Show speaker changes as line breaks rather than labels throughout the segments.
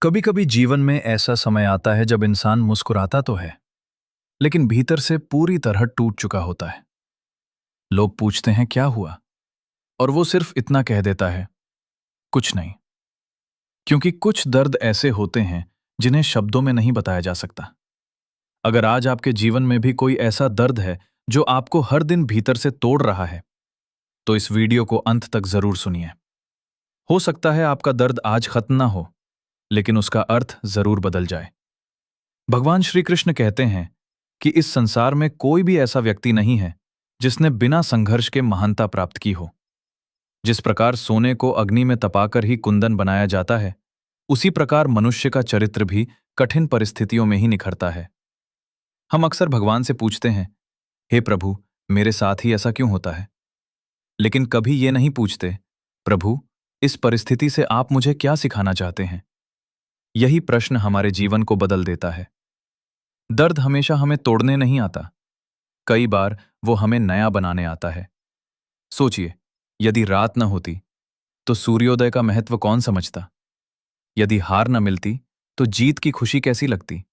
कभी कभी जीवन में ऐसा समय आता है जब इंसान मुस्कुराता तो है, लेकिन भीतर से पूरी तरह टूट चुका होता है। लोग पूछते हैं क्या हुआ, और वो सिर्फ इतना कह देता है, कुछ नहीं। क्योंकि कुछ दर्द ऐसे होते हैं जिन्हें शब्दों में नहीं बताया जा सकता। अगर आज आपके जीवन में भी कोई ऐसा दर्द है जो आपको हर दिन भीतर से तोड़ रहा है, तो इस वीडियो को अंत तक जरूर सुनिए। हो सकता है आपका दर्द आज खत्म ना हो, लेकिन उसका अर्थ जरूर बदल जाए। भगवान श्री कृष्ण कहते हैं कि इस संसार में कोई भी ऐसा व्यक्ति नहीं है जिसने बिना संघर्ष के महानता प्राप्त की हो। जिस प्रकार सोने को अग्नि में तपाकर ही कुंदन बनाया जाता है, उसी प्रकार मनुष्य का चरित्र भी कठिन परिस्थितियों में ही निखरता है। हम अक्सर भगवान से पूछते हैं, हे प्रभु, मेरे साथ ही ऐसा क्यों होता है? लेकिन कभी ये नहीं पूछते, प्रभु, इस परिस्थिति से आप मुझे क्या सिखाना चाहते हैं? यही प्रश्न हमारे जीवन को बदल देता है। दर्द हमेशा हमें तोड़ने नहीं आता, कई बार वो हमें नया बनाने आता है। सोचिए, यदि रात न होती तो सूर्योदय का महत्व कौन समझता? यदि हार न मिलती तो जीत की खुशी कैसी लगती?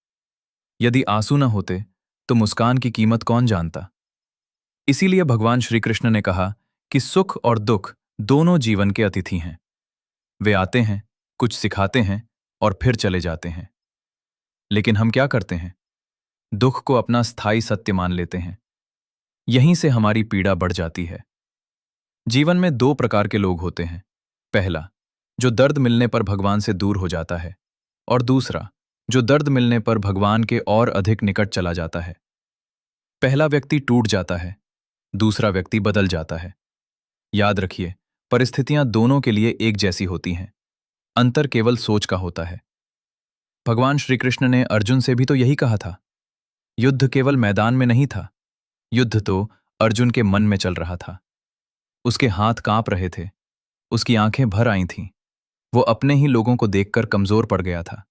यदि आंसू न होते तो मुस्कान की कीमत कौन जानता? इसीलिए भगवान श्री कृष्ण ने कहा कि सुख और दुख दोनों जीवन के अतिथि हैं। वे आते हैं, कुछ सिखाते हैं और फिर चले जाते हैं। लेकिन हम क्या करते हैं? दुख को अपना स्थायी सत्य मान लेते हैं। यहीं से हमारी पीड़ा बढ़ जाती है। जीवन में दो प्रकार के लोग होते हैं। पहला, जो दर्द मिलने पर भगवान से दूर हो जाता है, और दूसरा, जो दर्द मिलने पर भगवान के और अधिक निकट चला जाता है। पहला व्यक्ति टूट जाता है, दूसरा व्यक्ति बदल जाता है। याद रखिए, परिस्थितियां दोनों के लिए एक जैसी होती हैं, अंतर केवल सोच का होता है। भगवान श्री कृष्ण ने अर्जुन से भी तो यही कहा था। युद्ध केवल मैदान में नहीं था, युद्ध तो अर्जुन के मन में चल रहा था। उसके हाथ कांप रहे थे, उसकी आंखें भर आई थीं। वो अपने ही लोगों को देखकर कमजोर पड़ गया था।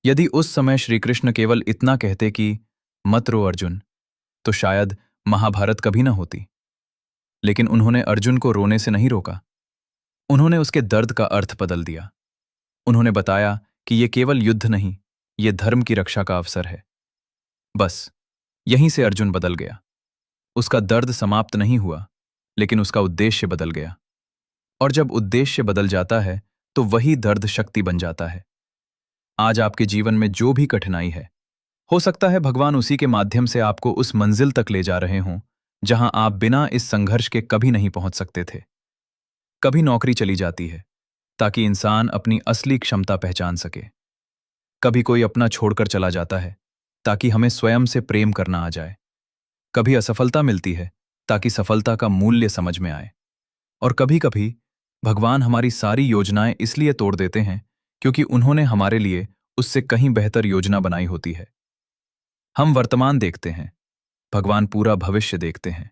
यदि उस समय श्री कृष्ण केवल इतना कहते कि मत रो अर्जुन, तो शायद महाभारत कभी न होती। लेकिन उन्होंने अर्जुन को रोने से नहीं रोका। उन्होंने उसके दर्द का अर्थ बदल दिया। उन्होंने बताया कि ये केवल युद्ध नहीं, ये धर्म की रक्षा का अवसर है। बस यहीं से अर्जुन बदल गया। उसका दर्द समाप्त नहीं हुआ, लेकिन उसका उद्देश्य बदल गया। और जब उद्देश्य बदल जाता है तो वही दर्द शक्ति बन जाता है। आज आपके जीवन में जो भी कठिनाई है, हो सकता है भगवान उसी के माध्यम से आपको उस मंजिल तक ले जा रहे हों जहां आप बिना इस संघर्ष के कभी नहीं पहुंच सकते थे। कभी नौकरी चली जाती है ताकि इंसान अपनी असली क्षमता पहचान सके। कभी कोई अपना छोड़कर चला जाता है ताकि हमें स्वयं से प्रेम करना आ जाए। कभी असफलता मिलती है ताकि सफलता का मूल्य समझ में आए। और कभी कभी भगवान हमारी सारी योजनाएं इसलिए तोड़ देते हैं क्योंकि उन्होंने हमारे लिए उससे कहीं बेहतर योजना बनाई होती है। हम वर्तमान देखते हैं, भगवान पूरा भविष्य देखते हैं।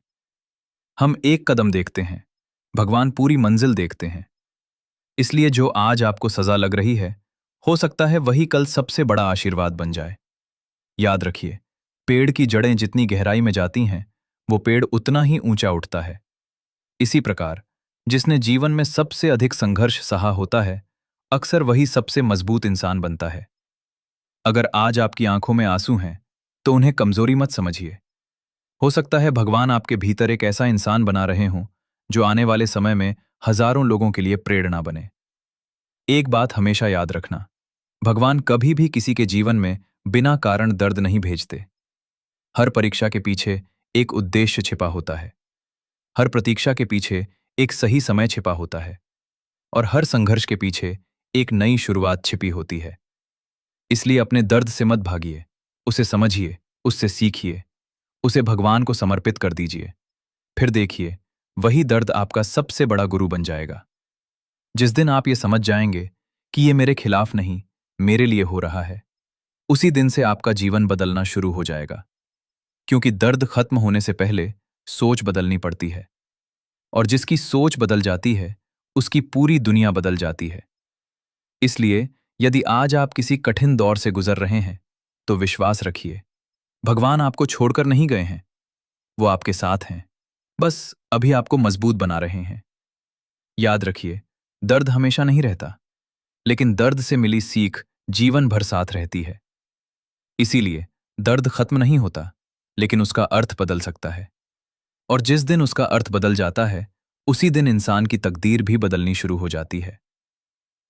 हम एक कदम देखते हैं, भगवान पूरी मंजिल देखते हैं। इसलिए जो आज आपको सजा लग रही है, हो सकता है वही कल सबसे बड़ा आशीर्वाद बन जाए। याद रखिए, पेड़ की जड़ें जितनी गहराई में जाती हैं, वो पेड़ उतना ही ऊंचा उठता है। इसी प्रकार जिसने जीवन में सबसे अधिक संघर्ष सहा होता है, अक्सर वही सबसे मजबूत इंसान बनता है। अगर आज आपकी आंखों में आंसू हैं, तो उन्हें कमजोरी मत समझिए। हो सकता है भगवान आपके भीतर एक ऐसा इंसान बना रहे हों जो आने वाले समय में हजारों लोगों के लिए प्रेरणा बने। एक बात हमेशा याद रखना, भगवान कभी भी किसी के जीवन में बिना कारण दर्द नहीं भेजते। हर परीक्षा के पीछे एक उद्देश्य छिपा होता है। हर प्रतीक्षा के पीछे एक सही समय छिपा होता है। और हर संघर्ष के पीछे एक नई शुरुआत छिपी होती है। इसलिए अपने दर्द से मत भागिए, उसे समझिए, उससे सीखिए, उसे भगवान को समर्पित कर दीजिए। फिर देखिए, वही दर्द आपका सबसे बड़ा गुरु बन जाएगा। जिस दिन आप ये समझ जाएंगे कि ये मेरे खिलाफ नहीं, मेरे लिए हो रहा है, उसी दिन से आपका जीवन बदलना शुरू हो जाएगा। क्योंकि दर्द खत्म होने से पहले सोच बदलनी पड़ती है, और जिसकी सोच बदल जाती है, उसकी पूरी दुनिया बदल जाती है। इसलिए यदि आज आप किसी कठिन दौर से गुजर रहे हैं, तो विश्वास रखिए, भगवान आपको छोड़कर नहीं गए हैं। वो आपके साथ हैं, बस अभी आपको मजबूत बना रहे हैं। याद रखिए, दर्द हमेशा नहीं रहता, लेकिन दर्द से मिली सीख
जीवन भर साथ रहती है। इसीलिए दर्द खत्म नहीं होता, लेकिन उसका अर्थ बदल सकता है। और जिस दिन उसका अर्थ बदल जाता है, उसी दिन इंसान की तकदीर भी बदलनी शुरू हो जाती है।